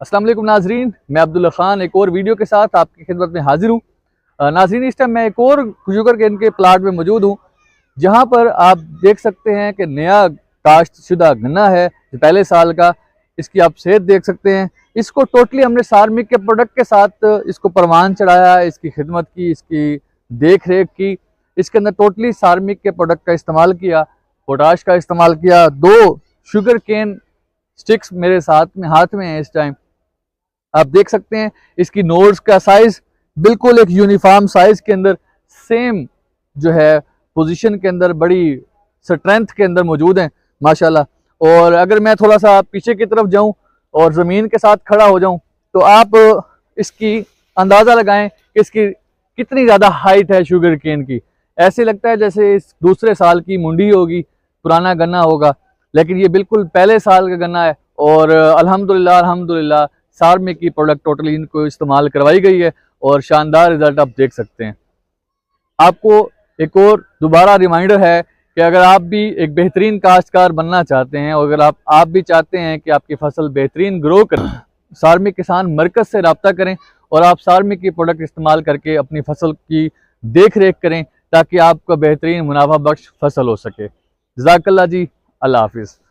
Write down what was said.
अस्सलाम वालेकुम नाजरीन, मैं अब्दुल्ला खान एक और वीडियो के साथ आपकी खिदमत में हाजिर हूँ। नाजरीन, इस टाइम मैं एक और शुगर केन के प्लाट में मौजूद हूँ, जहाँ पर आप देख सकते हैं कि नया काश्त शुदा गन्ना है जो पहले साल का। इसकी आप सेहत देख सकते हैं। इसको टोटली हमने सार्मिक के प्रोडक्ट के साथ इसको परवान चढ़ाया, इसकी खिदमत की, इसकी देख रेख की। इसके अंदर टोटली सार्मिक के प्रोडक्ट का इस्तेमाल किया, पोटाश का इस्तेमाल किया। 2 शुगर केन स्टिक्स मेरे हाथ में है इस टाइम। आप देख सकते हैं इसकी नोड्स का साइज बिल्कुल एक यूनिफॉर्म साइज के अंदर, सेम जो है पोजीशन के अंदर, बड़ी स्ट्रेंथ के अंदर मौजूद हैं माशाल्लाह। और अगर मैं थोड़ा सा पीछे की तरफ जाऊं और ज़मीन के साथ खड़ा हो जाऊं तो आप इसकी अंदाज़ा लगाएं कि इसकी कितनी ज़्यादा हाइट है शुगर केन की। ऐसे लगता है जैसे इस दूसरे साल की मुंडी होगी, पुराना गन्ना होगा, लेकिन ये बिल्कुल पहले साल का गन्ना है। और अल्हम्दुलिल्लाह सार्मिक की प्रोडक्ट टोटली इनको इस्तेमाल करवाई गई है और शानदार रिजल्ट आप देख सकते हैं। आपको एक और दोबारा रिमाइंडर है कि अगर आप भी एक बेहतरीन काश्तकार बनना चाहते हैं और अगर आप भी चाहते हैं कि आपकी फसल बेहतरीन ग्रो करे, सार्मिक किसान मरकज़ से रब्ता करें और आप सार्मिक की प्रोडक्ट इस्तेमाल करके अपनी फसल की देख रेख करें ताकि आपका बेहतरीन मुनाफा बख्श फसल हो सके। जज़ाकल्लाह जी, अल्लाह हाफिज़।